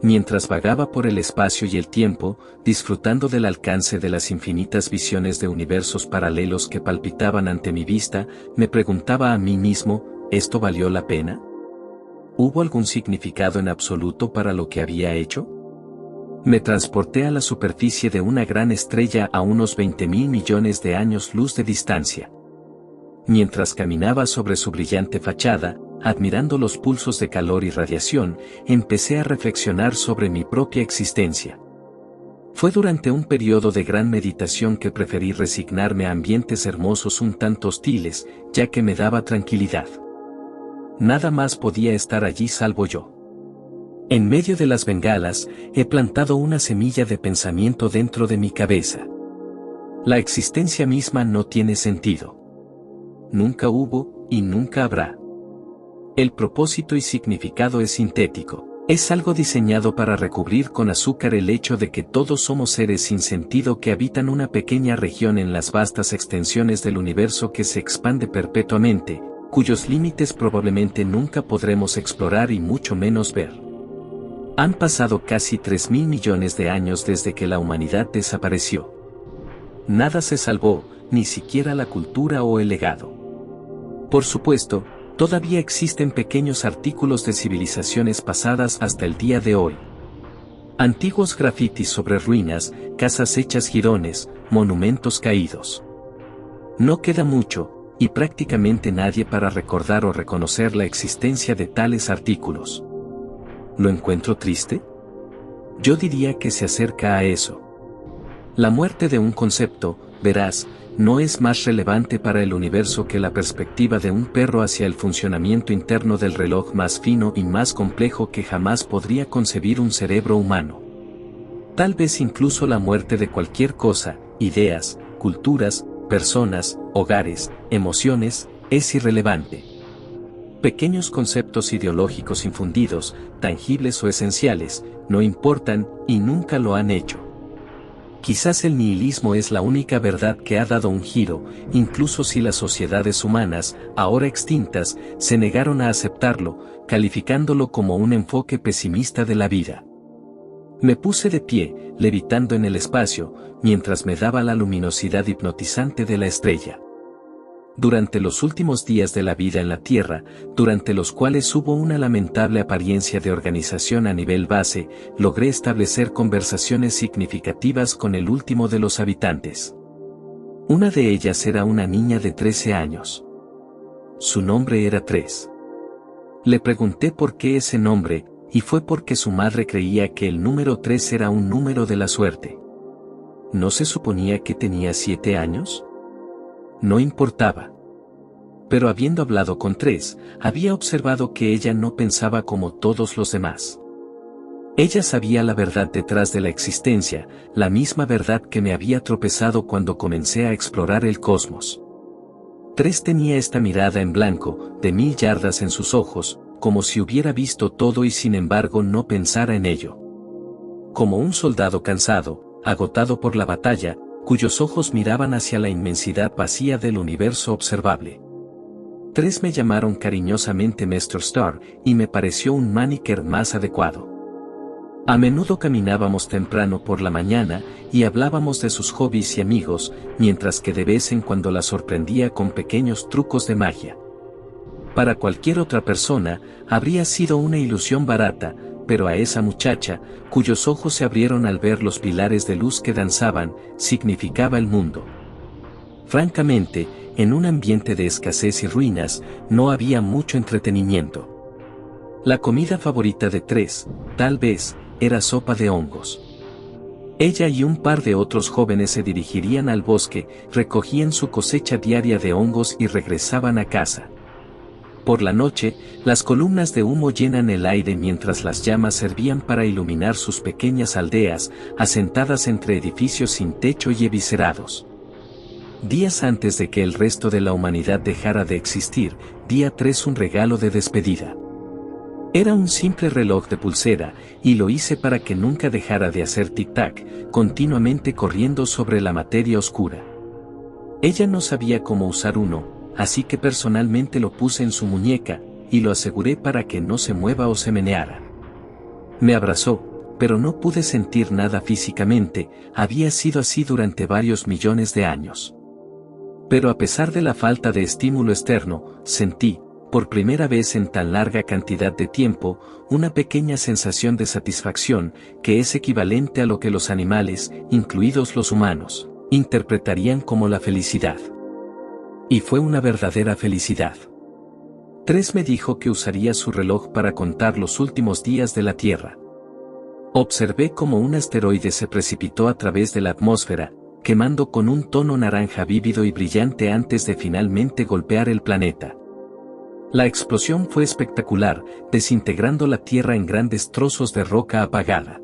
Mientras vagaba por el espacio y el tiempo, disfrutando del alcance de las infinitas visiones de universos paralelos que palpitaban ante mi vista, me preguntaba a mí mismo, ¿esto valió la pena? ¿Hubo algún significado en absoluto para lo que había hecho? Me transporté a la superficie de una gran estrella a unos 20.000 millones de años luz de distancia. Mientras caminaba sobre su brillante fachada, admirando los pulsos de calor y radiación, empecé a reflexionar sobre mi propia existencia. Fue durante un periodo de gran meditación que preferí resignarme a ambientes hermosos un tanto hostiles, ya que me daba tranquilidad. Nada más podía estar allí salvo yo. En medio de las bengalas, he plantado una semilla de pensamiento dentro de mi cabeza. La existencia misma no tiene sentido. Nunca hubo, y nunca habrá. El propósito y significado es sintético. Es algo diseñado para recubrir con azúcar el hecho de que todos somos seres sin sentido que habitan una pequeña región en las vastas extensiones del universo que se expande perpetuamente, cuyos límites probablemente nunca podremos explorar y mucho menos ver. Han pasado casi 3.000 millones de años desde que la humanidad desapareció. Nada se salvó, ni siquiera la cultura o el legado. Por supuesto, todavía existen pequeños artículos de civilizaciones pasadas hasta el día de hoy. Antiguos grafitis sobre ruinas, casas hechas jirones, monumentos caídos. No queda mucho, y prácticamente nadie para recordar o reconocer la existencia de tales artículos. ¿Lo encuentro triste? Yo diría que se acerca a eso. La muerte de un concepto, verás, no es más relevante para el universo que la perspectiva de un perro hacia el funcionamiento interno del reloj más fino y más complejo que jamás podría concebir un cerebro humano. Tal vez incluso la muerte de cualquier cosa, ideas, culturas, personas, hogares, emociones, es irrelevante. Pequeños conceptos ideológicos infundidos, tangibles o esenciales, no importan y nunca lo han hecho. Quizás el nihilismo es la única verdad que ha dado un giro, incluso si las sociedades humanas, ahora extintas, se negaron a aceptarlo, calificándolo como un enfoque pesimista de la vida. Me puse de pie, levitando en el espacio, mientras me daba la luminosidad hipnotizante de la estrella. Durante los últimos días de la vida en la Tierra, durante los cuales hubo una lamentable apariencia de organización a nivel base, logré establecer conversaciones significativas con el último de los habitantes. Una de ellas era una niña de 13 años. Su nombre era 3. Le pregunté por qué ese nombre, y fue porque su madre creía que el número 3 era un número de la suerte. ¿No se suponía que tenía 7 años? No importaba. Pero habiendo hablado con 3, había observado que ella no pensaba como todos los demás. Ella sabía la verdad detrás de la existencia, la misma verdad que me había tropezado cuando comencé a explorar el cosmos. 3 tenía esta mirada en blanco, de 1000 yardas en sus ojos, como si hubiera visto todo y sin embargo no pensara en ello. Como un soldado cansado, agotado por la batalla, cuyos ojos miraban hacia la inmensidad vacía del universo observable. 3 me llamaron cariñosamente Mr. Star, y me pareció un maniquer más adecuado. A menudo caminábamos temprano por la mañana, y hablábamos de sus hobbies y amigos, mientras que de vez en cuando la sorprendía con pequeños trucos de magia. Para cualquier otra persona, habría sido una ilusión barata, pero a esa muchacha, cuyos ojos se abrieron al ver los pilares de luz que danzaban, significaba el mundo. Francamente, en un ambiente de escasez y ruinas, no había mucho entretenimiento. La comida favorita de 3, tal vez, era sopa de hongos. Ella y un par de otros jóvenes se dirigirían al bosque, recogían su cosecha diaria de hongos y regresaban a casa. Por la noche, las columnas de humo llenan el aire mientras las llamas servían para iluminar sus pequeñas aldeas, asentadas entre edificios sin techo y eviscerados. Días antes de que el resto de la humanidad dejara de existir, di a 3 un regalo de despedida. Era un simple reloj de pulsera, y lo hice para que nunca dejara de hacer tic-tac, continuamente corriendo sobre la materia oscura. Ella no sabía cómo usar uno, así que personalmente lo puse en su muñeca, y lo aseguré para que no se mueva o se meneara. Me abrazó, pero no pude sentir nada físicamente, había sido así durante varios millones de años. Pero a pesar de la falta de estímulo externo, sentí, por primera vez en tan larga cantidad de tiempo, una pequeña sensación de satisfacción, que es equivalente a lo que los animales, incluidos los humanos, interpretarían como la felicidad. Y fue una verdadera felicidad. 3 me dijo que usaría su reloj para contar los últimos días de la Tierra. Observé cómo un asteroide se precipitó a través de la atmósfera, quemando con un tono naranja vívido y brillante antes de finalmente golpear el planeta. La explosión fue espectacular, desintegrando la Tierra en grandes trozos de roca apagada.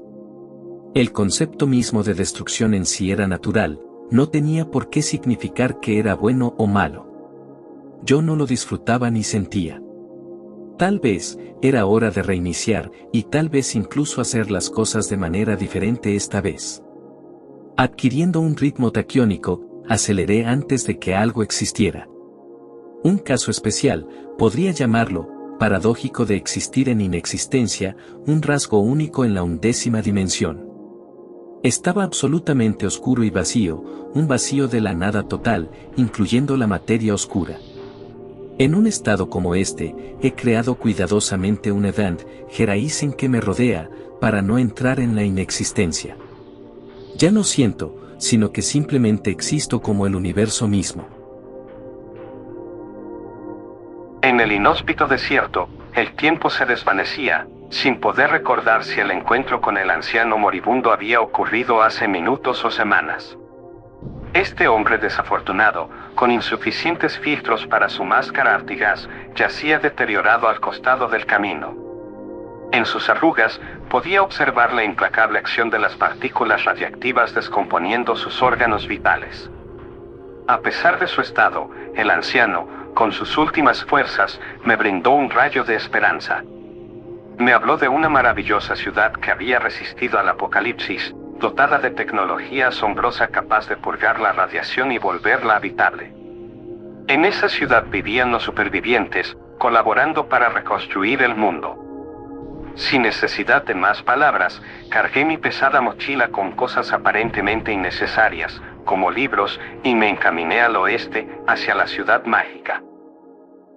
El concepto mismo de destrucción en sí era natural, no tenía por qué significar que era bueno o malo. Yo no lo disfrutaba ni sentía. Tal vez, era hora de reiniciar, y tal vez incluso hacer las cosas de manera diferente esta vez. Adquiriendo un ritmo taquiónico, aceleré antes de que algo existiera. Un caso especial, podría llamarlo, paradójico de existir en inexistencia, un rasgo único en la 11ª dimensión. Estaba absolutamente oscuro y vacío, un vacío de la nada total, incluyendo la materia oscura. En un estado como este, he creado cuidadosamente un event horizon que me rodea, para no entrar en la inexistencia. Ya no siento, sino que simplemente existo como el universo mismo. En el inhóspito desierto, el tiempo se desvanecía, sin poder recordar si el encuentro con el anciano moribundo había ocurrido hace minutos o semanas. Este hombre desafortunado, con insuficientes filtros para su máscara antigás, yacía deteriorado al costado del camino. En sus arrugas, podía observar la implacable acción de las partículas radiactivas descomponiendo sus órganos vitales. A pesar de su estado, el anciano, con sus últimas fuerzas, me brindó un rayo de esperanza. Me habló de una maravillosa ciudad que había resistido al apocalipsis, dotada de tecnología asombrosa capaz de purgar la radiación y volverla habitable. En esa ciudad vivían los supervivientes, colaborando para reconstruir el mundo. Sin necesidad de más palabras, cargué mi pesada mochila con cosas aparentemente innecesarias, como libros, y me encaminé al oeste, hacia la ciudad mágica.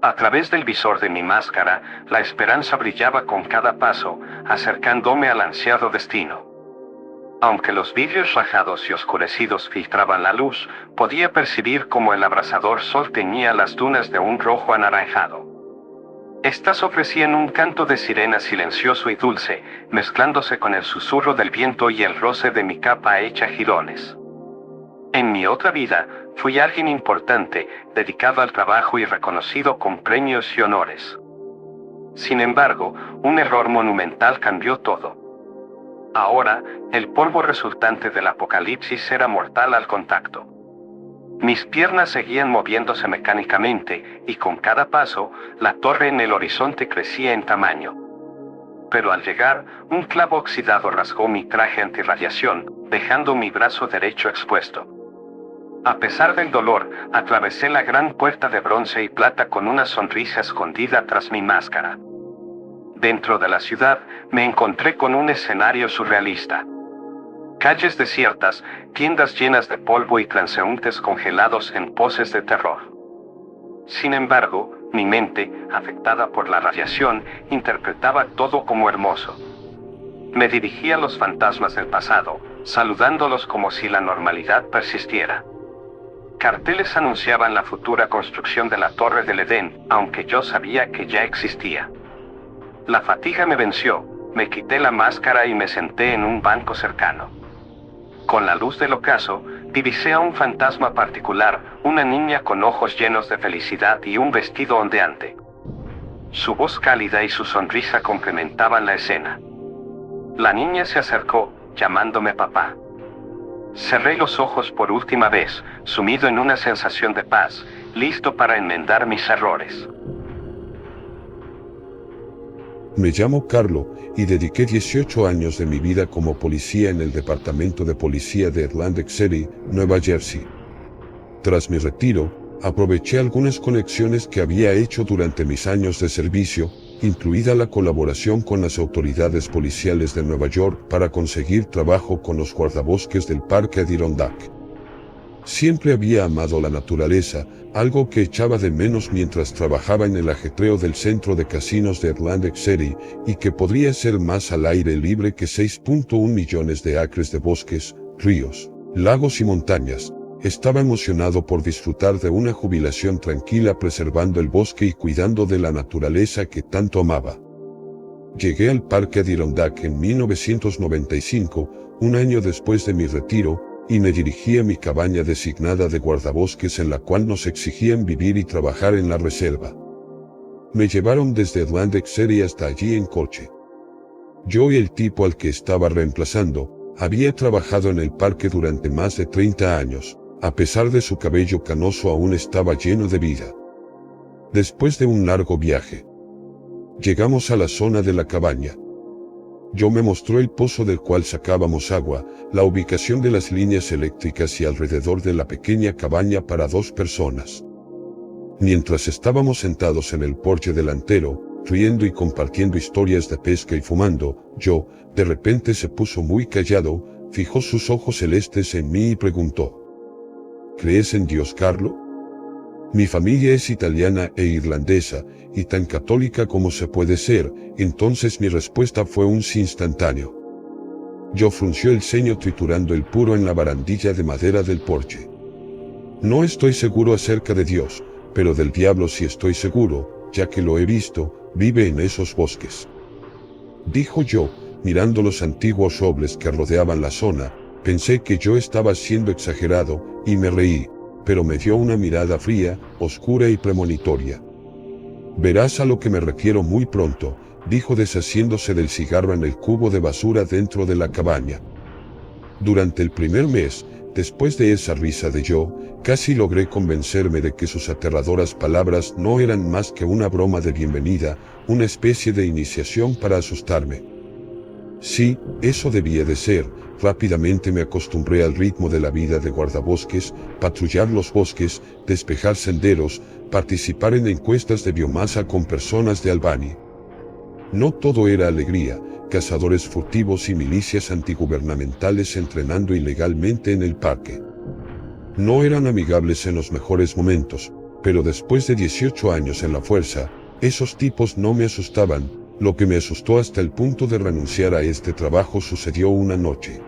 A través del visor de mi máscara, la esperanza brillaba con cada paso, acercándome al ansiado destino. Aunque los vidrios rajados y oscurecidos filtraban la luz, podía percibir cómo el abrasador sol teñía las dunas de un rojo anaranjado. Estas ofrecían un canto de sirena silencioso y dulce, mezclándose con el susurro del viento y el roce de mi capa hecha jirones. En mi otra vida, fui alguien importante, dedicado al trabajo y reconocido con premios y honores. Sin embargo, un error monumental cambió todo. Ahora, el polvo resultante del apocalipsis era mortal al contacto. Mis piernas seguían moviéndose mecánicamente, y con cada paso, la torre en el horizonte crecía en tamaño. Pero al llegar, un clavo oxidado rasgó mi traje antirradiación, dejando mi brazo derecho expuesto. A pesar del dolor, atravesé la gran puerta de bronce y plata con una sonrisa escondida tras mi máscara. Dentro de la ciudad, me encontré con un escenario surrealista. Calles desiertas, tiendas llenas de polvo y transeúntes congelados en poses de terror. Sin embargo, mi mente, afectada por la radiación, interpretaba todo como hermoso. Me dirigí a los fantasmas del pasado, saludándolos como si la normalidad persistiera. Carteles anunciaban la futura construcción de la Torre del Edén, aunque yo sabía que ya existía. La fatiga me venció, me quité la máscara y me senté en un banco cercano. Con la luz del ocaso, divisé a un fantasma particular, una niña con ojos llenos de felicidad y un vestido ondeante. Su voz cálida y su sonrisa complementaban la escena. La niña se acercó, llamándome papá. Cerré los ojos por última vez, sumido en una sensación de paz, listo para enmendar mis errores. Me llamo Carlo, y dediqué 18 años de mi vida como policía en el Departamento de Policía de Atlantic City, Nueva Jersey. Tras mi retiro, Aproveché algunas conexiones que había hecho durante mis años de servicio, incluida la colaboración con las autoridades policiales de Nueva York para conseguir trabajo con los guardabosques del Parque Adirondack. Siempre había amado la naturaleza, algo que echaba de menos mientras trabajaba en el ajetreo del centro de casinos de Atlantic City, y que podría ser más al aire libre que 6.1 millones de acres de bosques, ríos, lagos y montañas. Estaba emocionado por disfrutar de una jubilación tranquila preservando el bosque y cuidando de la naturaleza que tanto amaba. Llegué al Parque Adirondack en 1995, un año después de mi retiro, y me dirigí a mi cabaña designada de guardabosques en la cual nos exigían vivir y trabajar en la reserva. Me llevaron desde Atlantic City hasta allí en coche. Yo y el tipo al que estaba reemplazando, había trabajado en el parque durante más de 30 años. A pesar de su cabello canoso aún estaba lleno de vida. Después de un largo viaje, llegamos a la zona de la cabaña. Yo me mostró el pozo del cual sacábamos agua, la ubicación de las líneas eléctricas y alrededor de la pequeña cabaña para 2 personas. Mientras estábamos sentados en el porche delantero, riendo y compartiendo historias de pesca y fumando, Joe, de repente se puso muy callado, fijó sus ojos celestes en mí y preguntó: ¿Crees en Dios, Carlo? Mi familia es italiana e irlandesa, y tan católica como se puede ser, entonces mi respuesta fue un sí instantáneo. Yo frunció el ceño triturando el puro en la barandilla de madera del porche. No estoy seguro acerca de Dios, pero del diablo sí estoy seguro, ya que lo he visto, vive en esos bosques. Dijo yo, mirando los antiguos robles que rodeaban la zona. Pensé que yo estaba siendo exagerado, y me reí, pero me dio una mirada fría, oscura y premonitoria. Verás a lo que me refiero muy pronto, dijo deshaciéndose del cigarro en el cubo de basura dentro de la cabaña. Durante el primer mes, después de esa risa de Joe, casi logré convencerme de que sus aterradoras palabras no eran más que una broma de bienvenida, una especie de iniciación para asustarme. Sí, eso debía de ser. Rápidamente me acostumbré al ritmo de la vida de guardabosques, patrullar los bosques, despejar senderos, participar en encuestas de biomasa con personas de Albany. No todo era alegría, cazadores furtivos y milicias antigubernamentales entrenando ilegalmente en el parque. No eran amigables en los mejores momentos, pero después de 18 años en la fuerza, esos tipos no me asustaban. Lo que me asustó hasta el punto de renunciar a este trabajo sucedió una noche.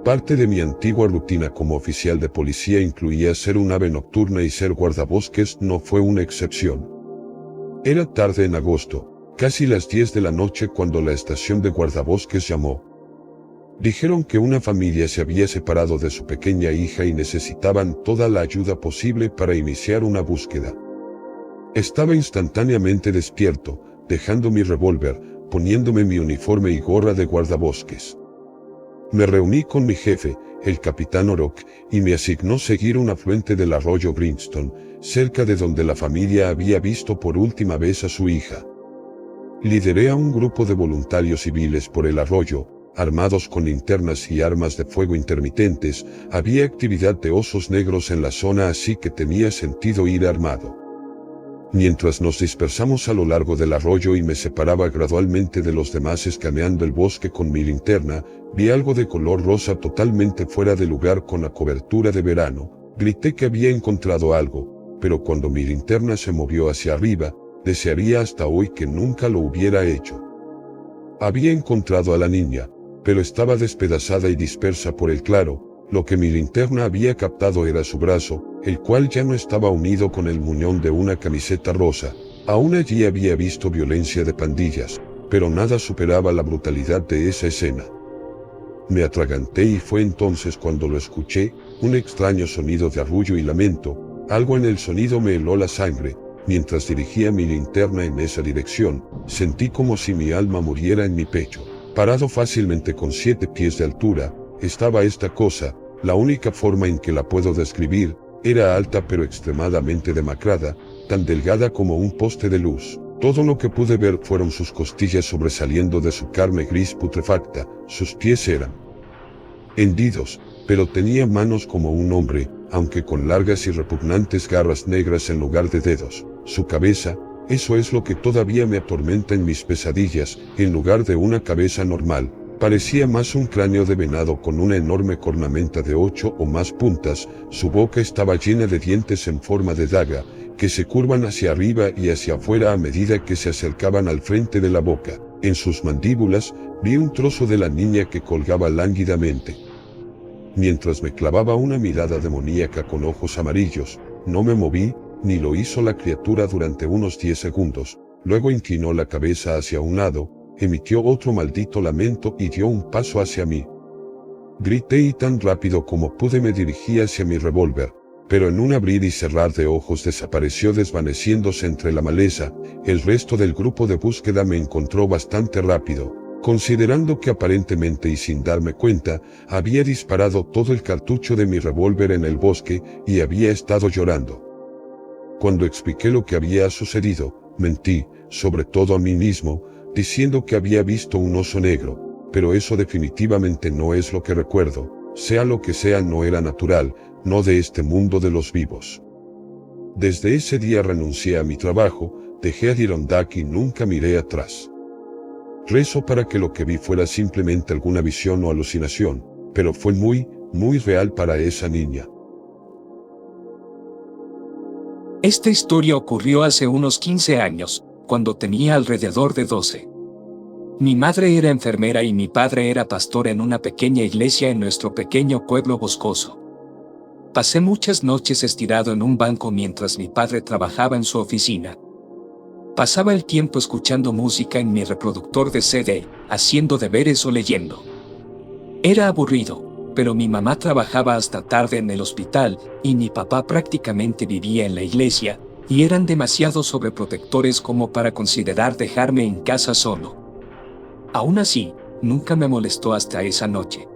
Parte de mi antigua rutina como oficial de policía incluía ser un ave nocturna y ser guardabosques no fue una excepción. Era tarde en agosto, casi las 10 de la noche cuando la estación de guardabosques llamó. Dijeron que una familia se había separado de su pequeña hija y necesitaban toda la ayuda posible para iniciar una búsqueda. Estaba instantáneamente despierto, dejando mi revólver, poniéndome mi uniforme y gorra de guardabosques. Me reuní con mi jefe, el capitán O'Rourke, y me asignó seguir un afluente del arroyo Greenstone, cerca de donde la familia había visto por última vez a su hija. Lideré a un grupo de voluntarios civiles por el arroyo, armados con linternas y armas de fuego intermitentes. Había actividad de osos negros en la zona, así que tenía sentido ir armado. Mientras nos dispersamos a lo largo del arroyo y me separaba gradualmente de los demás escaneando el bosque con mi linterna, vi algo de color rosa totalmente fuera de lugar con la cobertura de verano. Grité que había encontrado algo, pero cuando mi linterna se movió hacia arriba, desearía hasta hoy que nunca lo hubiera hecho. Había encontrado a la niña, pero estaba despedazada y dispersa por el claro. Lo que mi linterna había captado era su brazo, el cual ya no estaba unido con el muñón de una camiseta rosa. Aún allí había visto violencia de pandillas, pero nada superaba la brutalidad de esa escena. Me atraganté y fue entonces cuando lo escuché, un extraño sonido de arrullo y lamento. Algo en el sonido me heló la sangre. Mientras dirigía mi linterna en esa dirección, sentí como si mi alma muriera en mi pecho. Parado fácilmente con 7 pies de altura, estaba esta cosa. La única forma en que la puedo describir, era alta pero extremadamente demacrada, tan delgada como un poste de luz. Todo lo que pude ver fueron sus costillas sobresaliendo de su carne gris putrefacta. Sus pies eran hendidos, pero tenía manos como un hombre, aunque con largas y repugnantes garras negras en lugar de dedos. Su cabeza, eso es lo que todavía me atormenta en mis pesadillas, en lugar de una cabeza normal, parecía más un cráneo de venado con una enorme cornamenta de 8 o más puntas. Su boca estaba llena de dientes en forma de daga, que se curvan hacia arriba y hacia afuera a medida que se acercaban al frente de la boca. En sus mandíbulas, vi un trozo de la niña que colgaba lánguidamente. Mientras me clavaba una mirada demoníaca con ojos amarillos, no me moví, ni lo hizo la criatura durante unos 10 segundos. Luego inclinó la cabeza hacia un lado, emitió otro maldito lamento y dio un paso hacia mí. Grité y tan rápido como pude me dirigí hacia mi revólver, pero en un abrir y cerrar de ojos desapareció desvaneciéndose entre la maleza. El resto del grupo de búsqueda me encontró bastante rápido, considerando que aparentemente y sin darme cuenta, había disparado todo el cartucho de mi revólver en el bosque y había estado llorando. Cuando expliqué lo que había sucedido, mentí, sobre todo a mí mismo, diciendo que había visto un oso negro, pero eso definitivamente no es lo que recuerdo. Sea lo que sea, no era natural, no de este mundo de los vivos. Desde ese día renuncié a mi trabajo, dejé a Adirondack y nunca miré atrás. Rezo para que lo que vi fuera simplemente alguna visión o alucinación, pero fue muy, muy real para esa niña. Esta historia ocurrió hace unos 15 años, cuando tenía alrededor de 12. Mi madre era enfermera y mi padre era pastor en una pequeña iglesia en nuestro pequeño pueblo boscoso. Pasé muchas noches estirado en un banco mientras mi padre trabajaba en su oficina. Pasaba el tiempo escuchando música en mi reproductor de CD, haciendo deberes o leyendo. Era aburrido, pero mi mamá trabajaba hasta tarde en el hospital y mi papá prácticamente vivía en la iglesia, y eran demasiado sobreprotectores como para considerar dejarme en casa solo. Aún así, nunca me molestó hasta esa noche.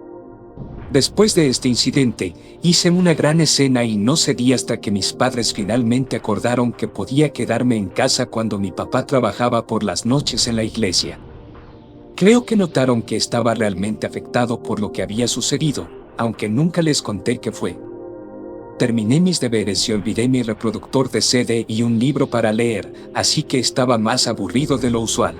Después de este incidente, hice una gran escena y no cedí hasta que mis padres finalmente acordaron que podía quedarme en casa cuando mi papá trabajaba por las noches en la iglesia. Creo que notaron que estaba realmente afectado por lo que había sucedido, aunque nunca les conté qué fue. Terminé mis deberes y olvidé mi reproductor de CD y un libro para leer, así que estaba más aburrido de lo usual.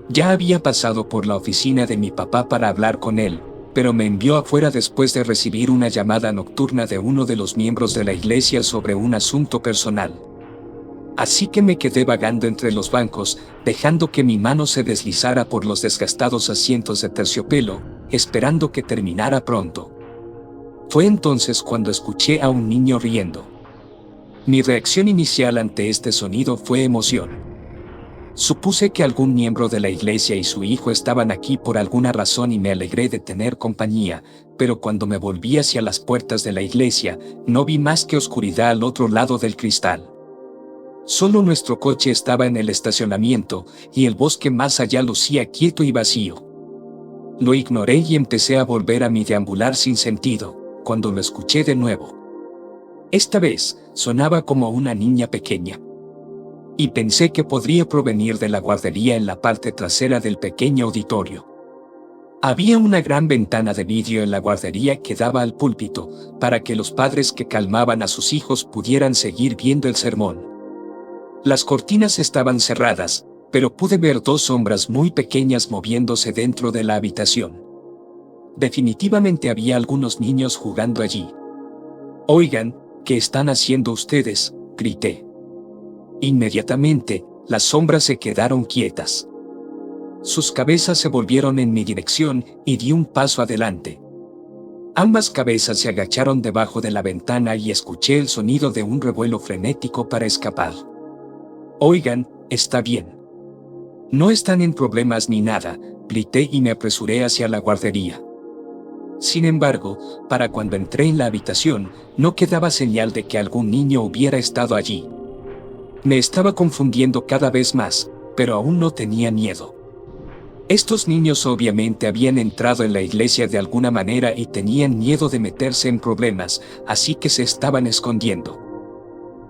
Ya había pasado por la oficina de mi papá para hablar con él, pero me envió afuera después de recibir una llamada nocturna de uno de los miembros de la iglesia sobre un asunto personal. Así que me quedé vagando entre los bancos, dejando que mi mano se deslizara por los desgastados asientos de terciopelo, esperando que terminara pronto. Fue entonces cuando escuché a un niño riendo. Mi reacción inicial ante este sonido fue emoción. Supuse que algún miembro de la iglesia y su hijo estaban aquí por alguna razón y me alegré de tener compañía, pero cuando me volví hacia las puertas de la iglesia, no vi más que oscuridad al otro lado del cristal. Solo nuestro coche estaba en el estacionamiento y el bosque más allá lucía quieto y vacío. Lo ignoré y empecé a volver a mi deambular sin sentido, cuando lo escuché de nuevo. Esta vez, sonaba como una niña pequeña. Y pensé que podría provenir de la guardería en la parte trasera del pequeño auditorio. Había una gran ventana de vidrio en la guardería que daba al púlpito, para que los padres que calmaban a sus hijos pudieran seguir viendo el sermón. Las cortinas estaban cerradas, pero pude ver dos sombras muy pequeñas moviéndose dentro de la habitación. Definitivamente había algunos niños jugando allí. «Oigan, ¿qué están haciendo ustedes?», grité. Inmediatamente, las sombras se quedaron quietas. Sus cabezas se volvieron en mi dirección y di un paso adelante. Ambas cabezas se agacharon debajo de la ventana y escuché el sonido de un revuelo frenético para escapar. «Oigan, está bien. No están en problemas ni nada», grité y me apresuré hacia la guardería. Sin embargo, para cuando entré en la habitación, no quedaba señal de que algún niño hubiera estado allí. Me estaba confundiendo cada vez más, pero aún no tenía miedo. Estos niños obviamente habían entrado en la iglesia de alguna manera y tenían miedo de meterse en problemas, así que se estaban escondiendo.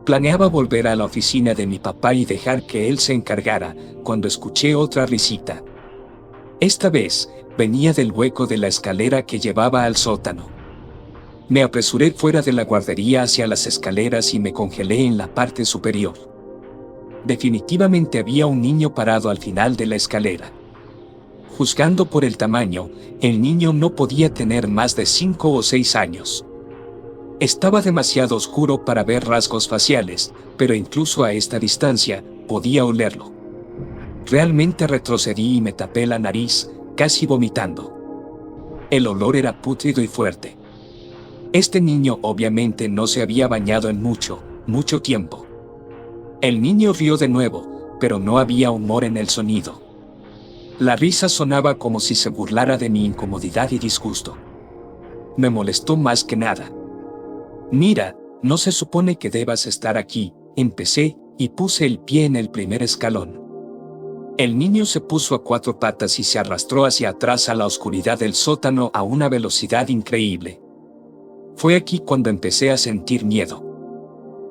Planeaba volver a la oficina de mi papá y dejar que él se encargara, cuando escuché otra risita. Esta vez, venía del hueco de la escalera que llevaba al sótano. Me apresuré fuera de la guardería hacia las escaleras y me congelé en la parte superior. Definitivamente había un niño parado al final de la escalera. Juzgando por el tamaño, el niño no podía tener más de 5 o 6 años. Estaba demasiado oscuro para ver rasgos faciales, pero incluso a esta distancia, podía olerlo. Realmente retrocedí y me tapé la nariz, casi vomitando. El olor era pútrido y fuerte. Este niño obviamente no se había bañado en mucho tiempo. El niño rió de nuevo, pero no había humor en el sonido. La risa sonaba como si se burlara de mi incomodidad y disgusto. Me molestó más que nada. Mira, no se supone que debas estar aquí, empecé, y puse el pie en el primer escalón. El niño se puso a 4 patas y se arrastró hacia atrás a la oscuridad del sótano a una velocidad increíble. Fue aquí cuando empecé a sentir miedo.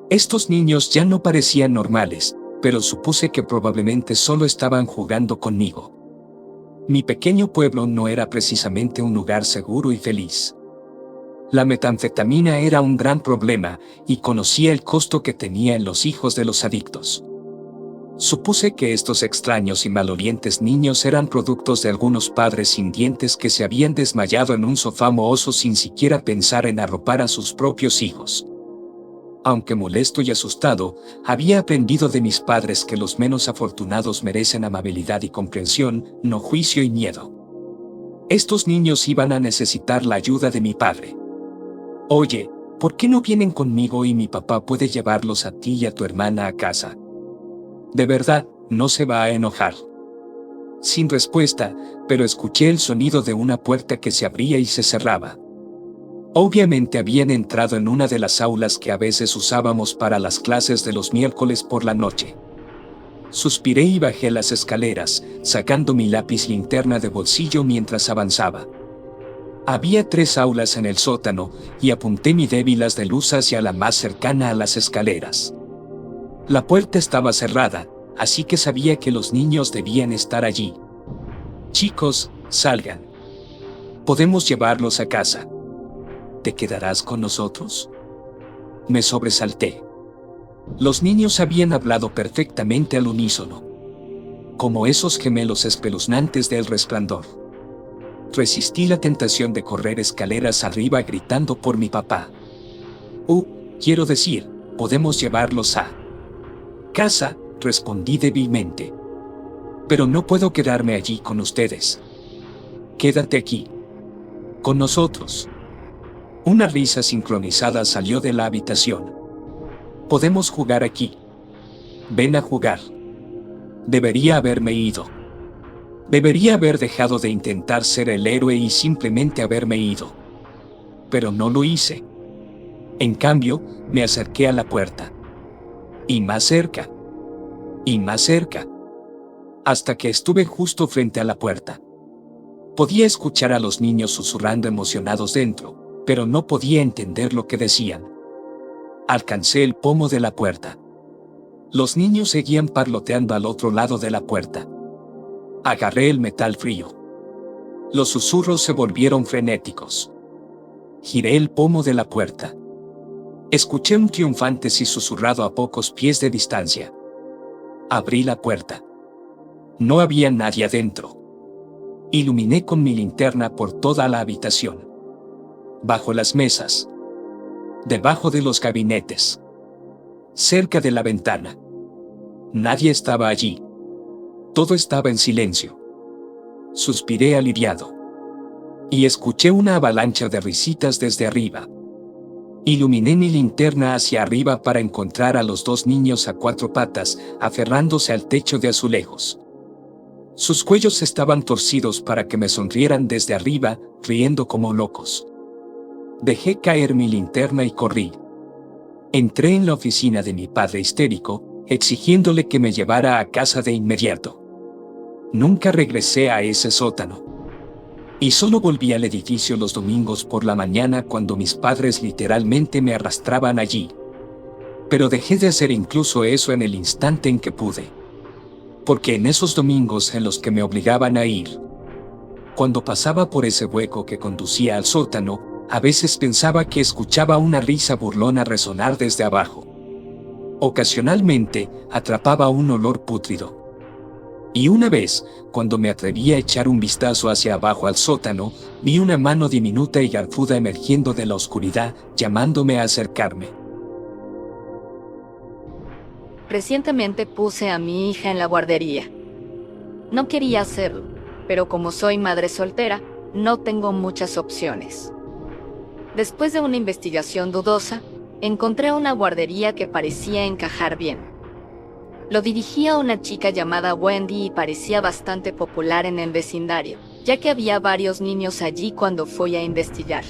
Estos niños ya no parecían normales, pero supuse que probablemente solo estaban jugando conmigo. Mi pequeño pueblo no era precisamente un lugar seguro y feliz. La metanfetamina era un gran problema y conocía el costo que tenía en los hijos de los adictos. Supuse que estos extraños y malolientes niños eran productos de algunos padres sin dientes que se habían desmayado en un sofá mohoso sin siquiera pensar en arropar a sus propios hijos. Aunque molesto y asustado, había aprendido de mis padres que los menos afortunados merecen amabilidad y comprensión, no juicio y miedo. Estos niños iban a necesitar la ayuda de mi padre. Oye, ¿por qué no vienen conmigo y mi papá puede llevarlos a ti y a tu hermana a casa? De verdad, no se va a enojar. Sin respuesta, pero escuché el sonido de una puerta que se abría y se cerraba. Obviamente habían entrado en una de las aulas que a veces usábamos para las clases de los miércoles por la noche. Suspiré y bajé las escaleras, sacando mi lápiz linterna de bolsillo mientras avanzaba. Había 3 aulas en el sótano, y apunté mi débil haz de luz hacia la más cercana a las escaleras. La puerta estaba cerrada, así que sabía que los niños debían estar allí. Chicos, salgan. Podemos llevarlos a casa. ¿Te quedarás con nosotros? Me sobresalté. Los niños habían hablado perfectamente al unísono, como esos gemelos espeluznantes del Resplandor. Resistí la tentación de correr escaleras arriba gritando por mi papá. Quiero decir, podemos llevarlos a casa, respondí débilmente. Pero no puedo quedarme allí con ustedes. Quédate aquí. Con nosotros. Una risa sincronizada salió de la habitación. Podemos jugar aquí. Ven a jugar. Debería haberme ido. Debería haber dejado de intentar ser el héroe y simplemente haberme ido. Pero no lo hice. En cambio, me acerqué a la puerta. Y más cerca. Y más cerca. Hasta que estuve justo frente a la puerta. Podía escuchar a los niños susurrando emocionados dentro, pero no podía entender lo que decían. Alcancé el pomo de la puerta. Los niños seguían parloteando al otro lado de la puerta. Agarré el metal frío. Los susurros se volvieron frenéticos. Giré el pomo de la puerta. Escuché un triunfante sí susurrado a pocos pies de distancia. Abrí la puerta. No había nadie adentro. Iluminé con mi linterna por toda la habitación. Bajo las mesas. Debajo de los gabinetes. Cerca de la ventana. Nadie estaba allí. Todo estaba en silencio. Suspiré aliviado. Y escuché una avalancha de risitas desde arriba. Iluminé mi linterna hacia arriba para encontrar a los 2 niños a 4 patas, aferrándose al techo de azulejos. Sus cuellos estaban torcidos para que me sonrieran desde arriba, riendo como locos. Dejé caer mi linterna y corrí. Entré en la oficina de mi padre histérico, exigiéndole que me llevara a casa de inmediato. Nunca regresé a ese sótano. Y solo volví al edificio los domingos por la mañana cuando mis padres literalmente me arrastraban allí. Pero dejé de hacer incluso eso en el instante en que pude. Porque en esos domingos en los que me obligaban a ir, cuando pasaba por ese hueco que conducía al sótano, A veces pensaba que escuchaba una risa burlona resonar desde abajo. Ocasionalmente, atrapaba un olor pútrido. Y una vez, cuando me atreví a echar un vistazo hacia abajo al sótano, vi una mano diminuta y garfuda emergiendo de la oscuridad, llamándome a acercarme. Recientemente puse a mi hija en la guardería. No quería hacerlo, pero como soy madre soltera, no tengo muchas opciones. Después de una investigación dudosa, encontré una guardería que parecía encajar bien. Lo dirigía una chica llamada Wendy y parecía bastante popular en el vecindario, ya que había varios niños allí cuando fui a investigar.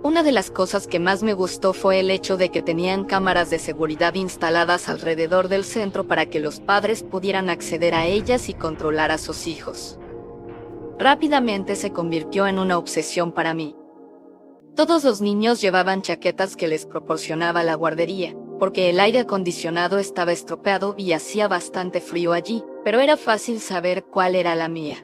Una de las cosas que más me gustó fue el hecho de que tenían cámaras de seguridad instaladas alrededor del centro para que los padres pudieran acceder a ellas y controlar a sus hijos. Rápidamente se convirtió en una obsesión para mí. Todos los niños llevaban chaquetas que les proporcionaba la guardería, porque el aire acondicionado estaba estropeado y hacía bastante frío allí, pero era fácil saber cuál era la mía.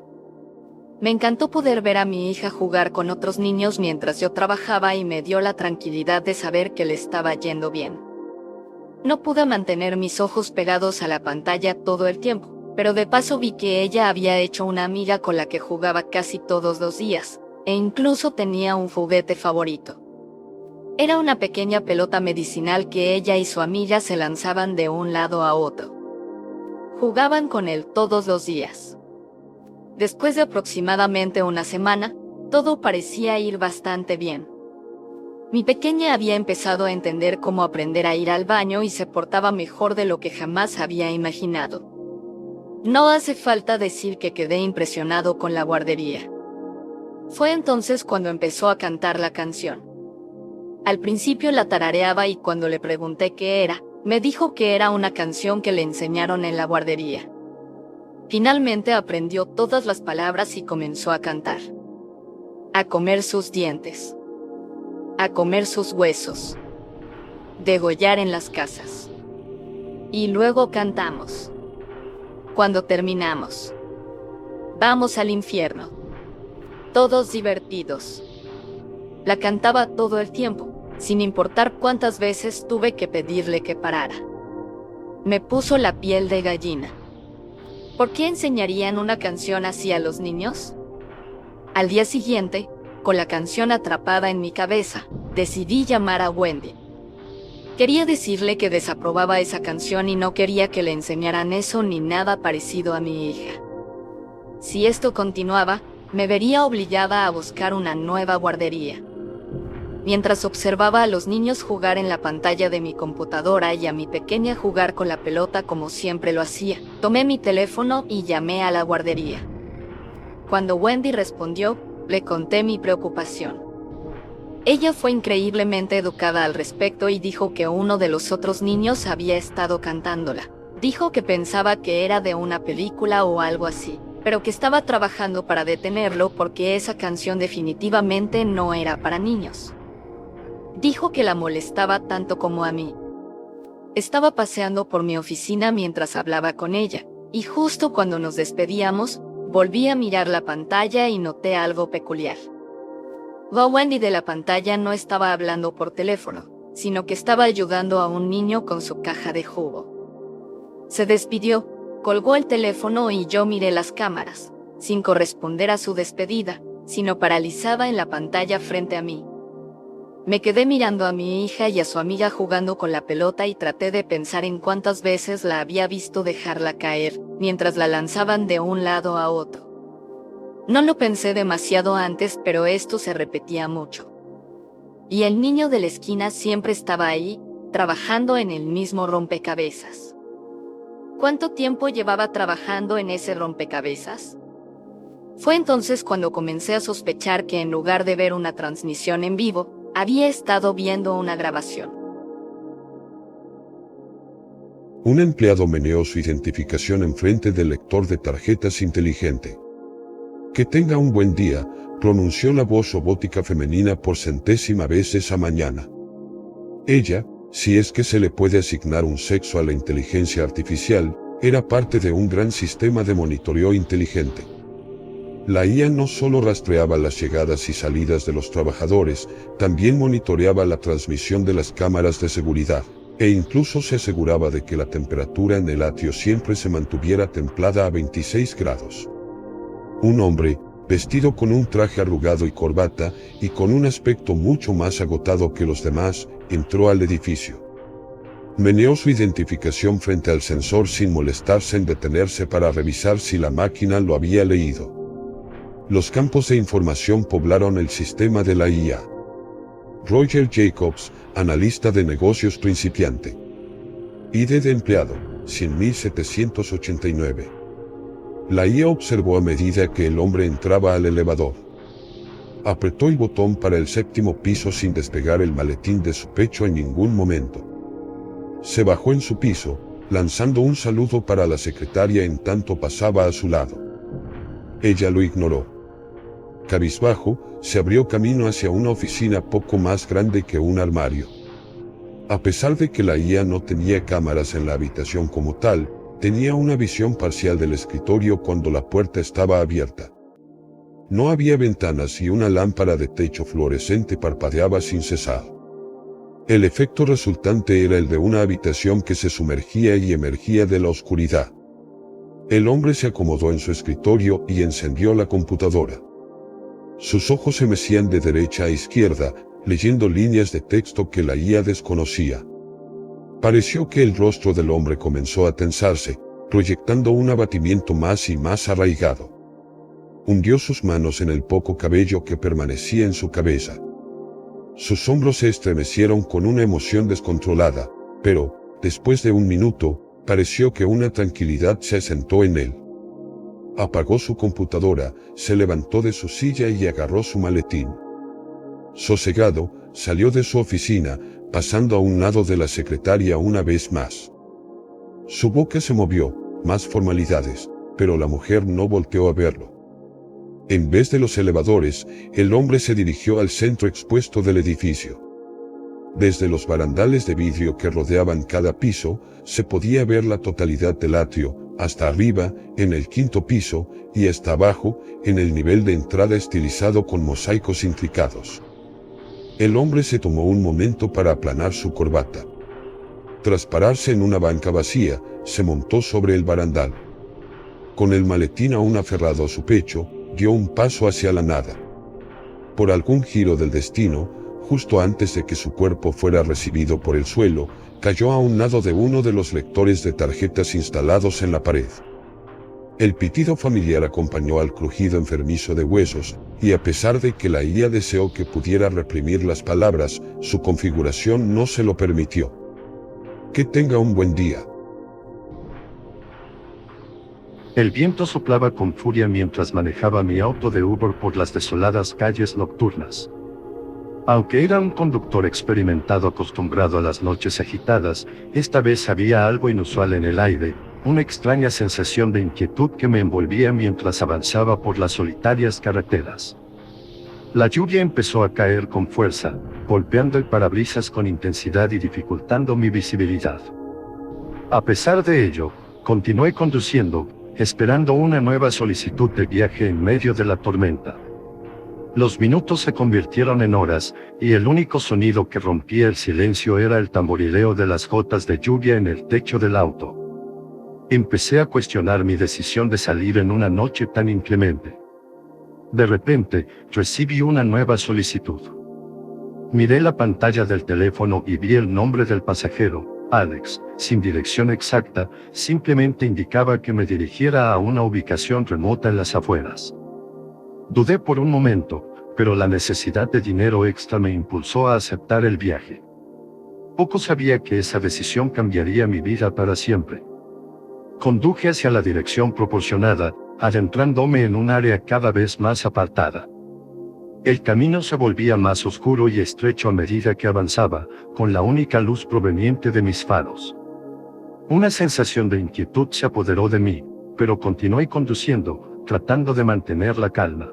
Me encantó poder ver a mi hija jugar con otros niños mientras yo trabajaba y me dio la tranquilidad de saber que le estaba yendo bien. No pude mantener mis ojos pegados a la pantalla todo el tiempo, pero de paso vi que ella había hecho una amiga con la que jugaba casi todos los días, e incluso tenía un juguete favorito. Era una pequeña pelota medicinal que ella y su amiga se lanzaban de un lado a otro. Jugaban con él todos los días. Después de aproximadamente una semana, todo parecía ir bastante bien. Mi pequeña había empezado a entender cómo aprender a ir al baño y se portaba mejor de lo que jamás había imaginado. No hace falta decir que quedé impresionado con la guardería. Fue entonces cuando empezó a cantar la canción. Al principio la tarareaba y cuando le pregunté qué era, me dijo que era una canción que le enseñaron en la guardería. Finalmente aprendió todas las palabras y comenzó a cantar. A comer sus dientes. A comer sus huesos. Degollar en las casas. Y luego cantamos. Cuando terminamos. Vamos al infierno. Todos divertidos. La cantaba todo el tiempo, sin importar cuántas veces tuve que pedirle que parara. Me puso la piel de gallina. ¿Por qué enseñarían una canción así a los niños? Al día siguiente, con la canción atrapada en mi cabeza, decidí llamar a Wendy. Quería decirle que desaprobaba esa canción y no quería que le enseñaran eso ni nada parecido a mi hija. Si esto continuaba, me vería obligada a buscar una nueva guardería. Mientras observaba a los niños jugar en la pantalla de mi computadora y a mi pequeña jugar con la pelota como siempre lo hacía, tomé mi teléfono y llamé a la guardería. Cuando Wendy respondió, le conté mi preocupación. Ella fue increíblemente educada al respecto y dijo que uno de los otros niños había estado cantándola. Dijo que pensaba que era de una película o algo así, pero que estaba trabajando para detenerlo porque esa canción definitivamente no era para niños. Dijo que la molestaba tanto como a mí. Estaba paseando por mi oficina mientras hablaba con ella, y justo cuando nos despedíamos, volví a mirar la pantalla y noté algo peculiar. La Wendy de la pantalla no estaba hablando por teléfono, sino que estaba ayudando a un niño con su caja de jugo. Se despidió, colgó el teléfono y yo miré las cámaras, sin corresponder a su despedida, sino paralizada en la pantalla frente a mí. Me quedé mirando a mi hija y a su amiga jugando con la pelota y traté de pensar en cuántas veces la había visto dejarla caer, mientras la lanzaban de un lado a otro. No lo pensé demasiado antes, pero esto se repetía mucho. Y el niño de la esquina siempre estaba ahí, trabajando en el mismo rompecabezas. ¿Cuánto tiempo llevaba trabajando en ese rompecabezas? Fue entonces cuando comencé a sospechar que en lugar de ver una transmisión en vivo, había estado viendo una grabación. Un empleado meneó su identificación enfrente del lector de tarjetas inteligente. Que tenga un buen día, pronunció la voz robótica femenina por 100ª vez esa mañana. Ella, si es que se le puede asignar un sexo a la inteligencia artificial, era parte de un gran sistema de monitoreo inteligente. La IA no solo rastreaba las llegadas y salidas de los trabajadores, también monitoreaba la transmisión de las cámaras de seguridad, e incluso se aseguraba de que la temperatura en el atrio siempre se mantuviera templada a 26 grados. Un hombre, vestido con un traje arrugado y corbata, y con un aspecto mucho más agotado que los demás, entró al edificio. Meneó su identificación frente al sensor sin molestarse en detenerse para revisar si la máquina lo había leído. Los campos de información poblaron el sistema de la IA. Roger Jacobs, analista de negocios principiante. ID de empleado, 100.789. La IA observó a medida que el hombre entraba al elevador. Apretó el botón para el 7º piso sin despegar el maletín de su pecho en ningún momento. Se bajó en su piso, lanzando un saludo para la secretaria en tanto pasaba a su lado. Ella lo ignoró. Cabizbajo, se abrió camino hacia una oficina poco más grande que un armario. A pesar de que la IA no tenía cámaras en la habitación como tal, tenía una visión parcial del escritorio cuando la puerta estaba abierta. No había ventanas y una lámpara de techo fluorescente parpadeaba sin cesar. El efecto resultante era el de una habitación que se sumergía y emergía de la oscuridad. El hombre se acomodó en su escritorio y encendió la computadora. Sus ojos se mecían de derecha a izquierda, leyendo líneas de texto que la IA desconocía. Pareció que el rostro del hombre comenzó a tensarse, proyectando un abatimiento más y más arraigado. Hundió sus manos en el poco cabello que permanecía en su cabeza. Sus hombros se estremecieron con una emoción descontrolada, pero, después de un minuto, pareció que una tranquilidad se asentó en él. Apagó su computadora, se levantó de su silla y agarró su maletín. Sosegado, salió de su oficina, pasando a un lado de la secretaria una vez más. Su boca se movió, más formalidades, pero la mujer no volteó a verlo. En vez de los elevadores, el hombre se dirigió al centro expuesto del edificio. Desde los barandales de vidrio que rodeaban cada piso, se podía ver la totalidad del atrio, hasta arriba, en el 5º piso, y hasta abajo, en el nivel de entrada estilizado con mosaicos intricados. El hombre se tomó un momento para aplanar su corbata. Tras pararse en una banca vacía, se montó sobre el barandal. Con el maletín aún aferrado a su pecho, dio un paso hacia la nada. Por algún giro del destino, justo antes de que su cuerpo fuera recibido por el suelo, cayó a un lado de uno de los lectores de tarjetas instalados en la pared. El pitido familiar acompañó al crujido enfermizo de huesos, y a pesar de que la IA deseó que pudiera reprimir las palabras, su configuración no se lo permitió. Que tenga un buen día. El viento soplaba con furia mientras manejaba mi auto de Uber por las desoladas calles nocturnas. Aunque era un conductor experimentado acostumbrado a las noches agitadas, esta vez había algo inusual en el aire, una extraña sensación de inquietud que me envolvía mientras avanzaba por las solitarias carreteras. La lluvia empezó a caer con fuerza, golpeando el parabrisas con intensidad y dificultando mi visibilidad. A pesar de ello, continué conduciendo, esperando una nueva solicitud de viaje en medio de la tormenta. Los minutos se convirtieron en horas, y el único sonido que rompía el silencio era el tamborileo de las gotas de lluvia en el techo del auto. Empecé a cuestionar mi decisión de salir en una noche tan inclemente. De repente, recibí una nueva solicitud. Miré la pantalla del teléfono y vi el nombre del pasajero, Alex, sin dirección exacta, simplemente indicaba que me dirigiera a una ubicación remota en las afueras. Dudé por un momento, pero la necesidad de dinero extra me impulsó a aceptar el viaje. Poco sabía que esa decisión cambiaría mi vida para siempre. Conduje hacia la dirección proporcionada, adentrándome en un área cada vez más apartada. El camino se volvía más oscuro y estrecho a medida que avanzaba, con la única luz proveniente de mis faros. Una sensación de inquietud se apoderó de mí, pero continué conduciendo, tratando de mantener la calma.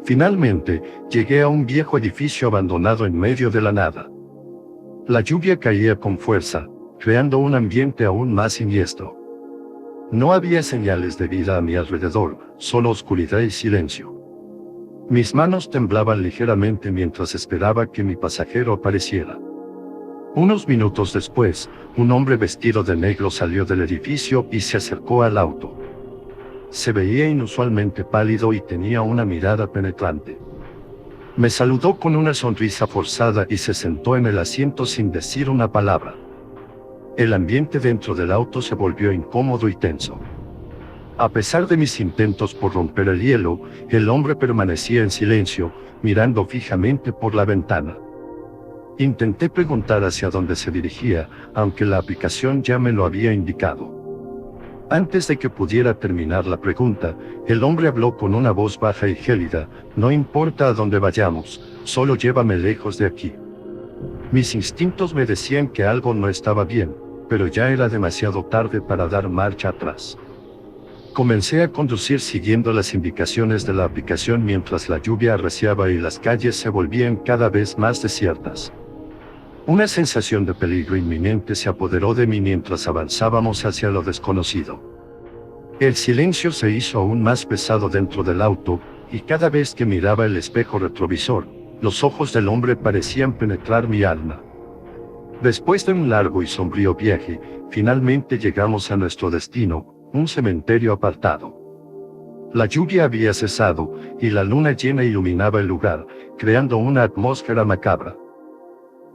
Finalmente, llegué a un viejo edificio abandonado en medio de la nada. La lluvia caía con fuerza, creando un ambiente aún más siniestro. No había señales de vida a mi alrededor, solo oscuridad y silencio. Mis manos temblaban ligeramente mientras esperaba que mi pasajero apareciera. Unos minutos después, un hombre vestido de negro salió del edificio y se acercó al auto. Se veía inusualmente pálido y tenía una mirada penetrante. Me saludó con una sonrisa forzada y se sentó en el asiento sin decir una palabra. El ambiente dentro del auto se volvió incómodo y tenso. A pesar de mis intentos por romper el hielo, el hombre permanecía en silencio, mirando fijamente por la ventana. Intenté preguntar hacia dónde se dirigía, aunque la aplicación ya me lo había indicado. Antes de que pudiera terminar la pregunta, el hombre habló con una voz baja y gélida: no importa a dónde vayamos, solo llévame lejos de aquí. Mis instintos me decían que algo no estaba bien, pero ya era demasiado tarde para dar marcha atrás. Comencé a conducir siguiendo las indicaciones de la aplicación mientras la lluvia arreciaba y las calles se volvían cada vez más desiertas. Una sensación de peligro inminente se apoderó de mí mientras avanzábamos hacia lo desconocido. El silencio se hizo aún más pesado dentro del auto, y cada vez que miraba el espejo retrovisor, los ojos del hombre parecían penetrar mi alma. Después de un largo y sombrío viaje, finalmente llegamos a nuestro destino, un cementerio apartado. La lluvia había cesado, y la luna llena iluminaba el lugar, creando una atmósfera macabra.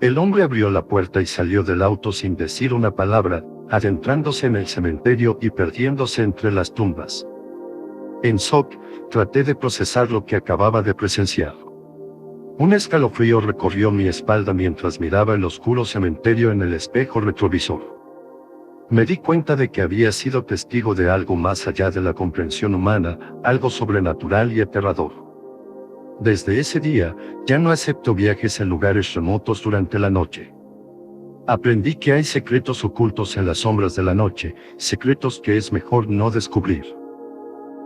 El hombre abrió la puerta y salió del auto sin decir una palabra, adentrándose en el cementerio y perdiéndose entre las tumbas. En shock, traté de procesar lo que acababa de presenciar. Un escalofrío recorrió mi espalda mientras miraba el oscuro cementerio en el espejo retrovisor. Me di cuenta de que había sido testigo de algo más allá de la comprensión humana, algo sobrenatural y aterrador. Desde ese día, ya no acepto viajes en lugares remotos durante la noche. Aprendí que hay secretos ocultos en las sombras de la noche, secretos que es mejor no descubrir.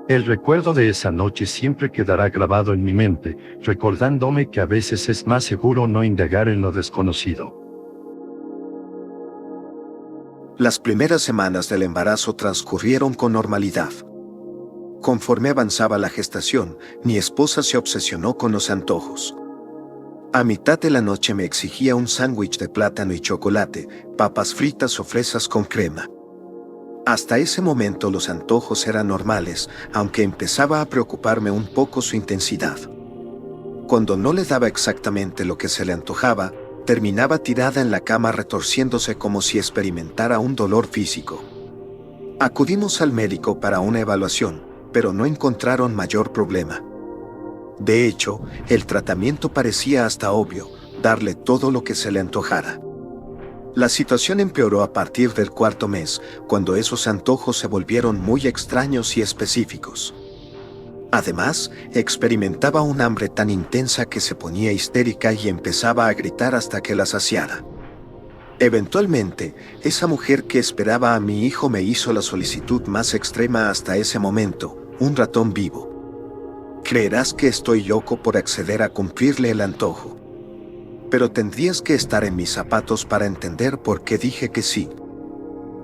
El recuerdo de esa noche siempre quedará grabado en mi mente, recordándome que a veces es más seguro no indagar en lo desconocido. Las primeras semanas del embarazo transcurrieron con normalidad. Conforme avanzaba la gestación, mi esposa se obsesionó con los antojos. A mitad de la noche me exigía un sándwich de plátano y chocolate, papas fritas o fresas con crema. Hasta ese momento los antojos eran normales, aunque empezaba a preocuparme un poco su intensidad. Cuando no le daba exactamente lo que se le antojaba, terminaba tirada en la cama retorciéndose como si experimentara un dolor físico. Acudimos al médico para una evaluación, pero no encontraron mayor problema. De hecho, el tratamiento parecía hasta obvio, darle todo lo que se le antojara. La situación empeoró a partir del cuarto mes, cuando esos antojos se volvieron muy extraños y específicos. Además, experimentaba un hambre tan intensa que se ponía histérica y empezaba a gritar hasta que la saciara. Eventualmente, esa mujer que esperaba a mi hijo me hizo la solicitud más extrema hasta ese momento, un ratón vivo. Creerás que estoy loco por acceder a cumplirle el antojo. Pero tendrías que estar en mis zapatos para entender por qué dije que sí.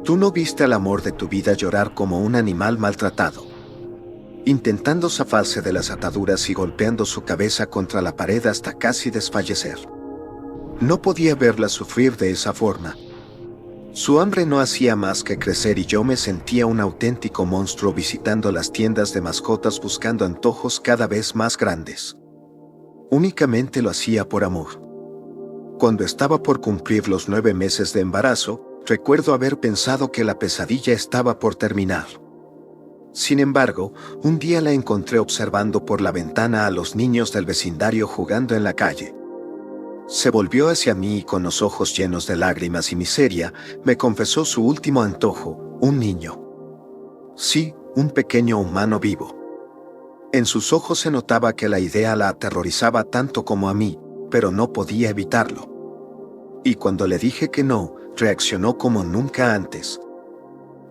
Tú no viste al amor de tu vida llorar como un animal maltratado, intentando zafarse de las ataduras y golpeando su cabeza contra la pared hasta casi desfallecer. No podía verla sufrir de esa forma. Su hambre no hacía más que crecer y yo me sentía un auténtico monstruo visitando las tiendas de mascotas buscando antojos cada vez más grandes. Únicamente lo hacía por amor. Cuando estaba por cumplir los 9 meses de embarazo, recuerdo haber pensado que la pesadilla estaba por terminar. Sin embargo, un día la encontré observando por la ventana a los niños del vecindario jugando en la calle. Se volvió hacia mí y con los ojos llenos de lágrimas y miseria, me confesó su último antojo, un niño. Sí, un pequeño humano vivo. En sus ojos se notaba que la idea la aterrorizaba tanto como a mí, pero no podía evitarlo. Y cuando le dije que no, reaccionó como nunca antes.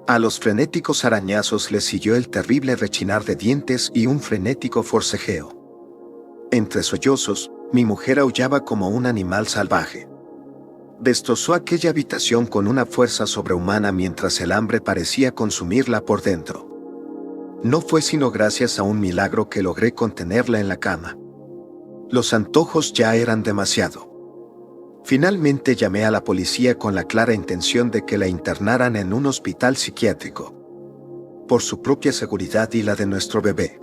A los frenéticos arañazos le siguió el terrible rechinar de dientes y un frenético forcejeo. Entre sollozos, mi mujer aullaba como un animal salvaje. Destrozó aquella habitación con una fuerza sobrehumana mientras el hambre parecía consumirla por dentro. No fue sino gracias a un milagro que logré contenerla en la cama. Los antojos ya eran demasiado. Finalmente llamé a la policía con la clara intención de que la internaran en un hospital psiquiátrico, por su propia seguridad y la de nuestro bebé.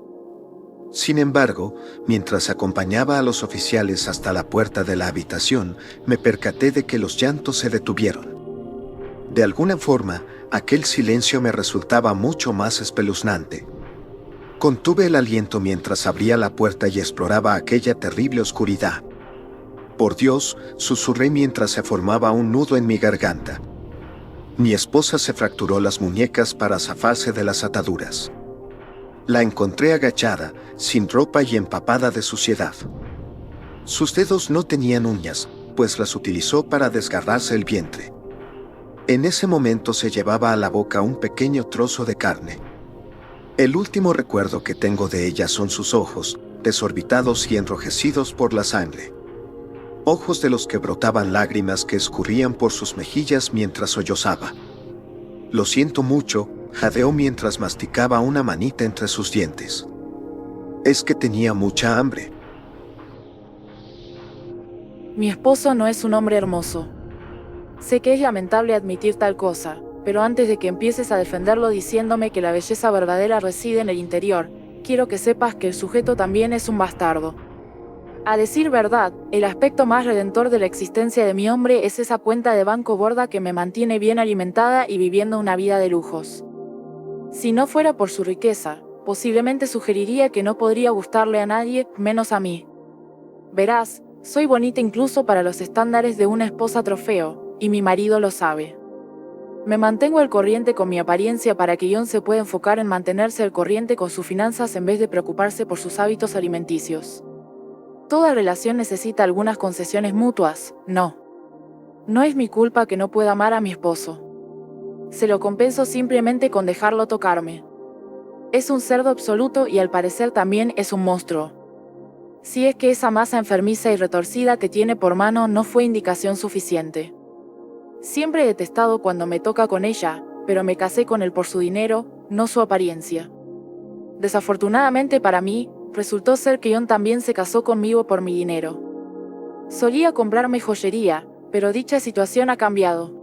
Sin embargo, mientras acompañaba a los oficiales hasta la puerta de la habitación, me percaté de que los llantos se detuvieron. De alguna forma, aquel silencio me resultaba mucho más espeluznante. Contuve el aliento mientras abría la puerta y exploraba aquella terrible oscuridad. Por Dios, susurré mientras se formaba un nudo en mi garganta. Mi esposa se fracturó las muñecas para zafarse de las ataduras. La encontré agachada, sin ropa y empapada de suciedad. Sus dedos no tenían uñas, pues las utilizó para desgarrarse el vientre. En ese momento se llevaba a la boca un pequeño trozo de carne. El último recuerdo que tengo de ella son sus ojos, desorbitados y enrojecidos por la sangre. Ojos de los que brotaban lágrimas que escurrían por sus mejillas mientras sollozaba. Lo siento mucho, jadeó mientras masticaba una manita entre sus dientes. Es que tenía mucha hambre. Mi esposo no es un hombre hermoso. Sé que es lamentable admitir tal cosa, pero antes de que empieces a defenderlo diciéndome que la belleza verdadera reside en el interior, quiero que sepas que el sujeto también es un bastardo. A decir verdad, el aspecto más redentor de la existencia de mi hombre es esa cuenta de banco gorda que me mantiene bien alimentada y viviendo una vida de lujos. Si no fuera por su riqueza, posiblemente sugeriría que no podría gustarle a nadie, menos a mí. Verás, soy bonita incluso para los estándares de una esposa trofeo, y mi marido lo sabe. Me mantengo al corriente con mi apariencia para que John se pueda enfocar en mantenerse al corriente con sus finanzas en vez de preocuparse por sus hábitos alimenticios. Toda relación necesita algunas concesiones mutuas, ¿no? No es mi culpa que no pueda amar a mi esposo. Se lo compenso simplemente con dejarlo tocarme. Es un cerdo absoluto y al parecer también es un monstruo. Si es que esa masa enfermiza y retorcida que tiene por mano no fue indicación suficiente. Siempre he detestado cuando me toca con ella, pero me casé con él por su dinero, no su apariencia. Desafortunadamente para mí, resultó ser que John también se casó conmigo por mi dinero. Solía comprarme joyería, pero dicha situación ha cambiado.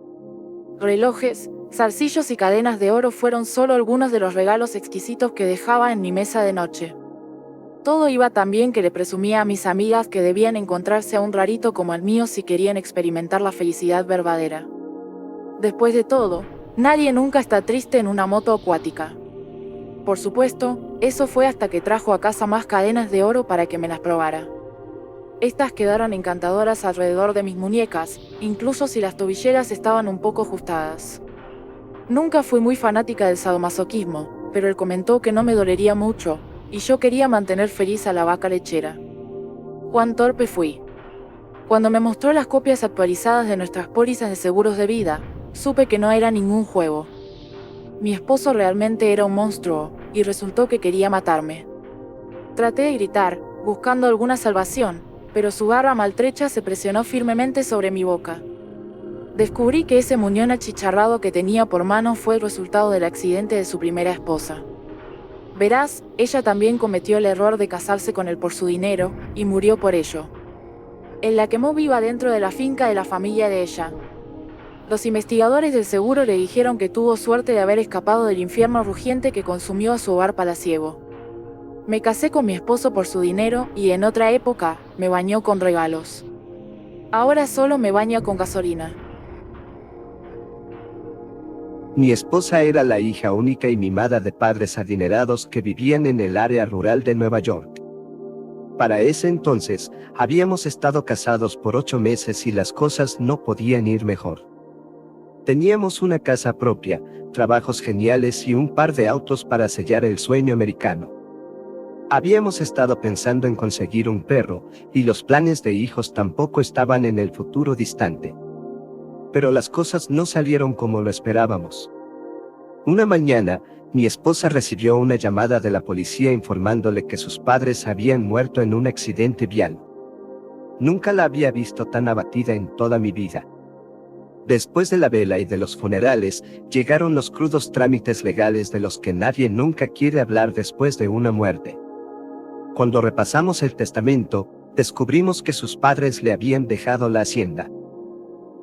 Relojes, zarcillos y cadenas de oro fueron solo algunos de los regalos exquisitos que dejaba en mi mesa de noche. Todo iba tan bien que le presumía a mis amigas que debían encontrarse a un rarito como el mío si querían experimentar la felicidad verdadera. Después de todo, nadie nunca está triste en una moto acuática. Por supuesto, eso fue hasta que trajo a casa más cadenas de oro para que me las probara. Estas quedaron encantadoras alrededor de mis muñecas, incluso si las tobilleras estaban un poco ajustadas. Nunca fui muy fanática del sadomasoquismo, pero él comentó que no me dolería mucho, y yo quería mantener feliz a la vaca lechera. Cuán torpe fui. Cuando me mostró las copias actualizadas de nuestras pólizas de seguros de vida, supe que no era ningún juego. Mi esposo realmente era un monstruo, y resultó que quería matarme. Traté de gritar, buscando alguna salvación, pero su garra maltrecha se presionó firmemente sobre mi boca. Descubrí que ese muñón achicharrado que tenía por mano fue el resultado del accidente de su primera esposa. Verás, ella también cometió el error de casarse con él por su dinero, y murió por ello. Él la quemó viva dentro de la finca de la familia de ella. Los investigadores del seguro le dijeron que tuvo suerte de haber escapado del infierno rugiente que consumió a su hogar palaciego. Me casé con mi esposo por su dinero y en otra época, me bañó con regalos. Ahora solo me baña con gasolina. Mi esposa era la hija única y mimada de padres adinerados que vivían en el área rural de Nueva York. Para ese entonces, habíamos estado casados por 8 meses y las cosas no podían ir mejor. Teníamos una casa propia, trabajos geniales y un par de autos para sellar el sueño americano. Habíamos estado pensando en conseguir un perro, y los planes de hijos tampoco estaban en el futuro distante. Pero las cosas no salieron como lo esperábamos. Una mañana, mi esposa recibió una llamada de la policía informándole que sus padres habían muerto en un accidente vial. Nunca la había visto tan abatida en toda mi vida. Después de la vela y de los funerales, llegaron los crudos trámites legales de los que nadie nunca quiere hablar después de una muerte. Cuando repasamos el testamento, descubrimos que sus padres le habían dejado la hacienda.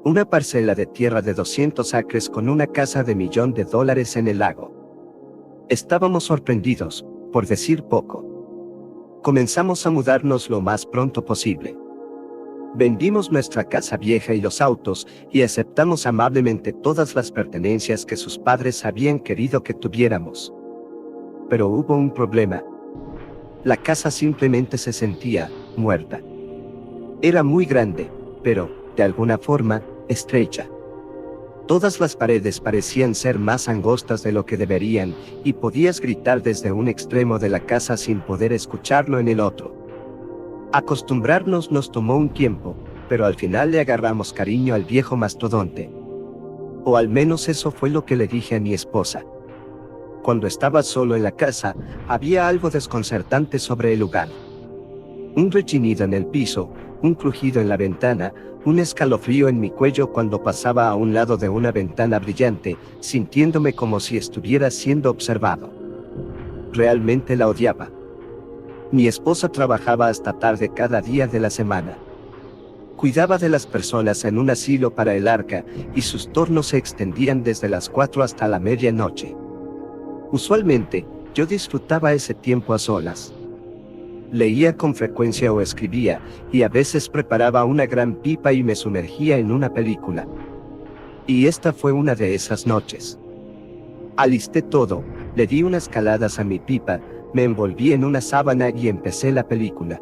Una parcela de tierra de 200 acres con una casa de $1.000.000 en el lago. Estábamos sorprendidos, por decir poco. Comenzamos a mudarnos lo más pronto posible. Vendimos nuestra casa vieja y los autos, y aceptamos amablemente todas las pertenencias que sus padres habían querido que tuviéramos. Pero hubo un problema. La casa simplemente se sentía muerta. Era muy grande, pero, de alguna forma, estrecha. Todas las paredes parecían ser más angostas de lo que deberían, y podías gritar desde un extremo de la casa sin poder escucharlo en el otro. Acostumbrarnos nos tomó un tiempo, pero al final le agarramos cariño al viejo mastodonte. O al menos eso fue lo que le dije a mi esposa. Cuando estaba solo en la casa, había algo desconcertante sobre el lugar. Un rechinido en el piso, un crujido en la ventana, un escalofrío en mi cuello cuando pasaba a un lado de una ventana brillante, sintiéndome como si estuviera siendo observado. Realmente la odiaba. Mi esposa trabajaba hasta tarde cada día de la semana. Cuidaba de las personas en un asilo para el arca, y sus turnos se extendían desde las 4 hasta la medianoche. Usualmente, yo disfrutaba ese tiempo a solas. Leía con frecuencia o escribía, y a veces preparaba una gran pipa y me sumergía en una película. Y esta fue una de esas noches. Alisté todo, le di unas caladas a mi pipa, me envolví en una sábana y empecé la película.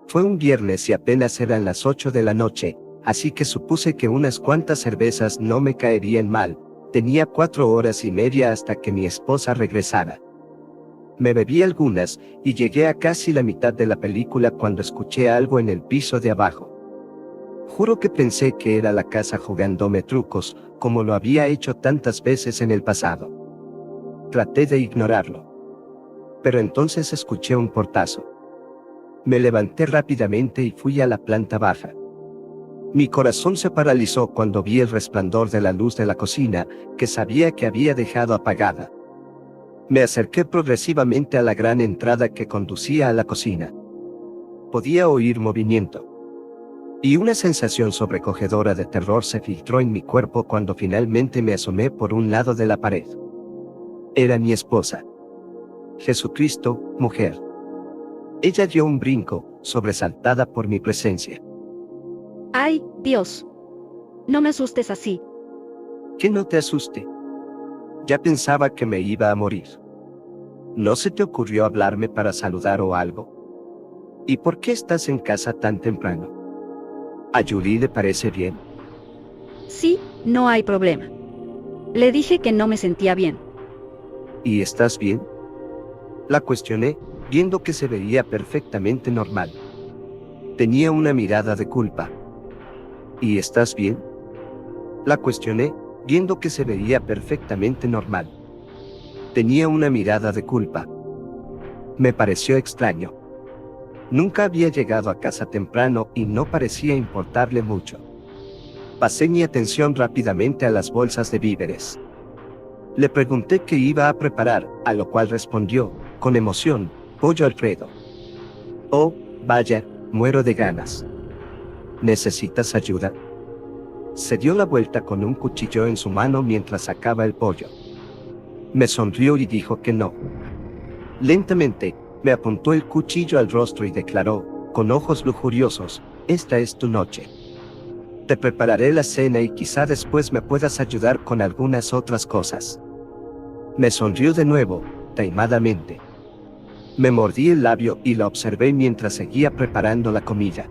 Fue un viernes y apenas eran las 8 de la noche, así que supuse que unas cuantas cervezas no me caerían mal. Tenía 4 horas y media hasta que mi esposa regresara. Me bebí algunas, y llegué a casi la mitad de la película cuando escuché algo en el piso de abajo. Juro que pensé que era la casa jugándome trucos, como lo había hecho tantas veces en el pasado. Traté de ignorarlo. Pero entonces escuché un portazo. Me levanté rápidamente y fui a la planta baja. Mi corazón se paralizó cuando vi el resplandor de la luz de la cocina, que sabía que había dejado apagada. Me acerqué progresivamente a la gran entrada que conducía a la cocina. Podía oír movimiento. Y una sensación sobrecogedora de terror se filtró en mi cuerpo cuando finalmente me asomé por un lado de la pared. Era mi esposa. Jesucristo, mujer. Ella dio un brinco, sobresaltada por mi presencia. ¡Ay, Dios! No me asustes así. Que no te asuste. Ya pensaba que me iba a morir. ¿No se te ocurrió hablarme para saludar o algo? ¿Y por qué estás en casa tan temprano? ¿A Julie le parece bien? Sí, no hay problema. Le dije que no me sentía bien. ¿Y estás bien? La cuestioné, viendo que se veía perfectamente normal. Tenía una mirada de culpa. ¿Y estás bien? La cuestioné, viendo que se veía perfectamente normal. Tenía una mirada de culpa. Me pareció extraño. Nunca había llegado a casa temprano y no parecía importarle mucho. Pasé mi atención rápidamente a las bolsas de víveres. Le pregunté qué iba a preparar, a lo cual respondió, con emoción, pollo Alfredo. Oh, vaya, muero de ganas. ¿Necesitas ayuda? Se dio la vuelta con un cuchillo en su mano mientras sacaba el pollo. Me sonrió y dijo que no. Lentamente, me apuntó el cuchillo al rostro y declaró, con ojos lujuriosos, esta es tu noche. Te prepararé la cena y quizá después me puedas ayudar con algunas otras cosas. Me sonrió de nuevo, taimadamente. Me mordí el labio y la observé mientras seguía preparando la comida.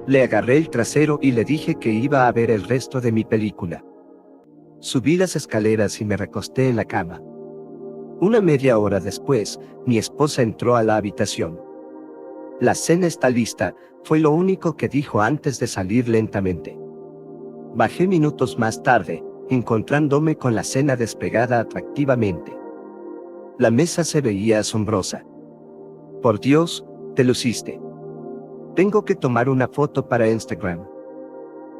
Le agarré el trasero y le dije que iba a ver el resto de mi película. Subí las escaleras y me recosté en la cama. Una media hora después, mi esposa entró a la habitación. La cena está lista, fue lo único que dijo antes de salir lentamente. Bajé minutos más tarde, encontrándome con la cena desplegada atractivamente. La mesa se veía asombrosa. Por Dios, te luciste. Tengo que tomar una foto para Instagram.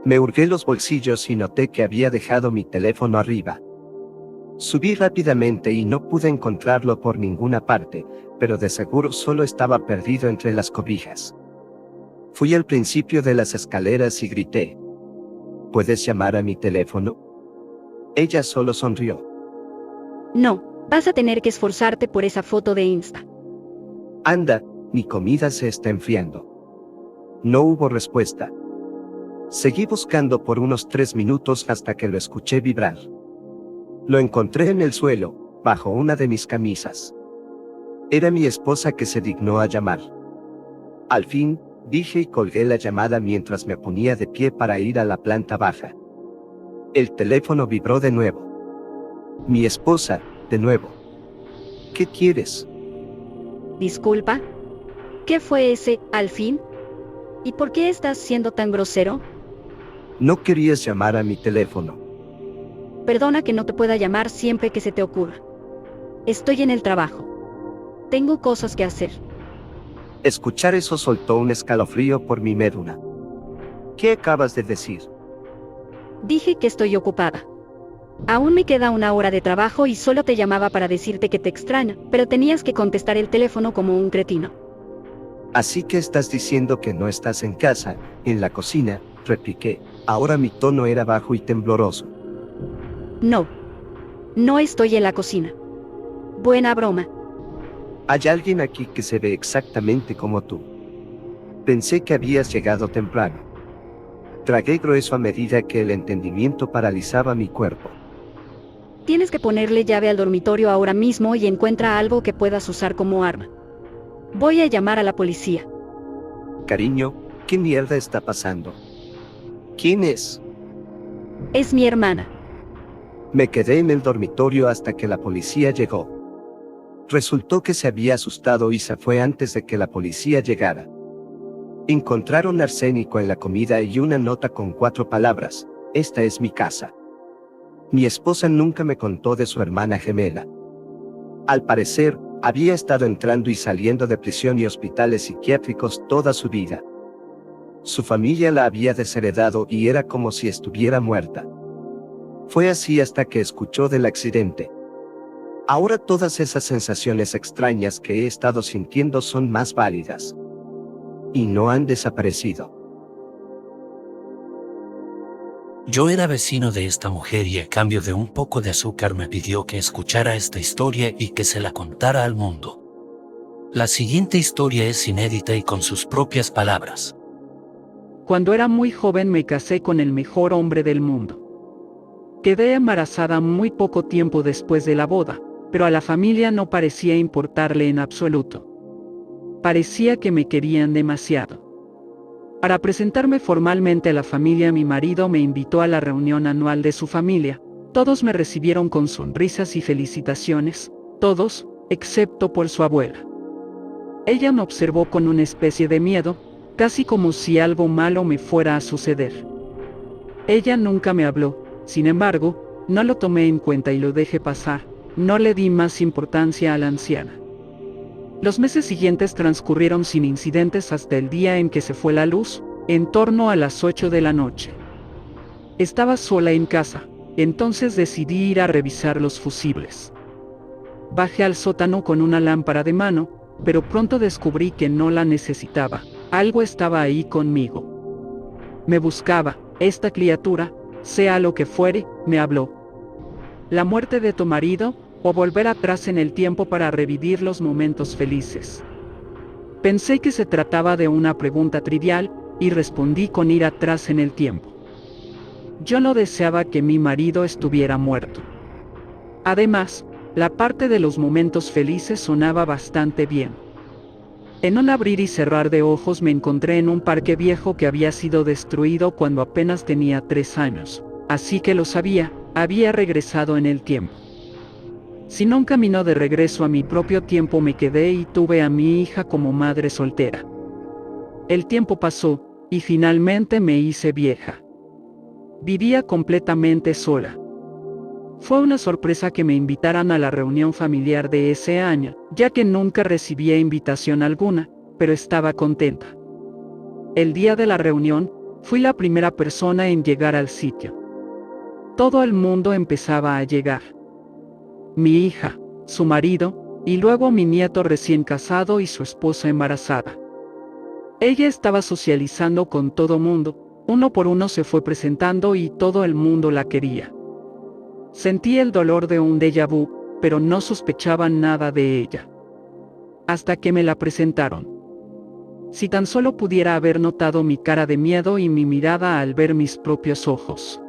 Me hurgué los bolsillos y noté que había dejado mi teléfono arriba. Subí rápidamente y no pude encontrarlo por ninguna parte, pero de seguro solo estaba perdido entre las cobijas. Fui al principio de las escaleras y grité: ¿puedes llamar a mi teléfono? Ella solo sonrió. No, vas a tener que esforzarte por esa foto de Insta. Anda, mi comida se está enfriando. No hubo respuesta. Seguí buscando por unos 3 minutos hasta que lo escuché vibrar. Lo encontré en el suelo, bajo una de mis camisas. Era mi esposa que se dignó a llamar. Al fin, dije y colgué la llamada mientras me ponía de pie para ir a la planta baja. El teléfono vibró de nuevo. Mi esposa, de nuevo. ¿Qué quieres? Disculpa. ¿Qué fue ese, al fin? ¿Y por qué estás siendo tan grosero? No querías llamar a mi teléfono. Perdona que no te pueda llamar siempre que se te ocurra. Estoy en el trabajo. Tengo cosas que hacer. Escuchar eso soltó un escalofrío por mi médula. ¿Qué acabas de decir? Dije que estoy ocupada. Aún me queda 1 hora de trabajo y solo te llamaba para decirte que te extraño, pero tenías que contestar el teléfono como un cretino. Así que estás diciendo que no estás en casa, en la cocina, repliqué. Ahora mi tono era bajo y tembloroso. No. No estoy en la cocina. Buena broma. Hay alguien aquí que se ve exactamente como tú. Pensé que habías llegado temprano. Tragué grueso a medida que el entendimiento paralizaba mi cuerpo. Tienes que ponerle llave al dormitorio ahora mismo y encuentra algo que puedas usar como arma. Voy a llamar a la policía. Cariño, ¿qué mierda está pasando? ¿Quién es? Es mi hermana. Me quedé en el dormitorio hasta que la policía llegó. Resultó que se había asustado y se fue antes de que la policía llegara. Encontraron arsénico en la comida y una nota con 4 palabras: esta es mi casa. Mi esposa nunca me contó de su hermana gemela. Al parecer, había estado entrando y saliendo de prisión y hospitales psiquiátricos toda su vida. Su familia la había desheredado y era como si estuviera muerta. Fue así hasta que escuchó del accidente. Ahora todas esas sensaciones extrañas que he estado sintiendo son más válidas. Y no han desaparecido. Yo era vecino de esta mujer y a cambio de un poco de azúcar me pidió que escuchara esta historia y que se la contara al mundo. La siguiente historia es inédita y con sus propias palabras. Cuando era muy joven me casé con el mejor hombre del mundo. Quedé embarazada muy poco tiempo después de la boda, pero a la familia no parecía importarle en absoluto. Parecía que me querían demasiado. Para presentarme formalmente a la familia, mi marido me invitó a la reunión anual de su familia. Todos me recibieron con sonrisas y felicitaciones, todos, excepto por su abuela. Ella me observó con una especie de miedo, casi como si algo malo me fuera a suceder. Ella nunca me habló, sin embargo, no lo tomé en cuenta y lo dejé pasar, no le di más importancia a la anciana. Los meses siguientes transcurrieron sin incidentes hasta el día en que se fue la luz, en torno a las 8 de la noche. Estaba sola en casa, entonces decidí ir a revisar los fusibles. Bajé al sótano con una lámpara de mano, pero pronto descubrí que no la necesitaba, algo estaba ahí conmigo. Me buscaba, esta criatura, sea lo que fuere, me habló. ¿La muerte de tu marido? ¿O volver atrás en el tiempo para revivir los momentos felices? Pensé que se trataba de una pregunta trivial, y respondí con ir atrás en el tiempo. Yo no deseaba que mi marido estuviera muerto. Además, la parte de los momentos felices sonaba bastante bien. En un abrir y cerrar de ojos me encontré en un parque viejo que había sido destruido cuando apenas tenía 3 años, así que lo sabía, había regresado en el tiempo. Sin un camino de regreso a mi propio tiempo me quedé y tuve a mi hija como madre soltera. El tiempo pasó, y finalmente me hice vieja. Vivía completamente sola. Fue una sorpresa que me invitaran a la reunión familiar de ese año, ya que nunca recibía invitación alguna, pero estaba contenta. El día de la reunión, Fui la primera persona en llegar al sitio. Todo el mundo empezaba a llegar. Mi hija, su marido, y luego mi nieto recién casado y su esposa embarazada. Ella estaba socializando con todo mundo, uno por uno se fue presentando y todo el mundo la quería. Sentí el dolor de un déjà vu, pero no sospechaba nada de ella. Hasta que me la presentaron. Si tan solo pudiera haber notado mi cara de miedo y mi mirada al ver mis propios ojos.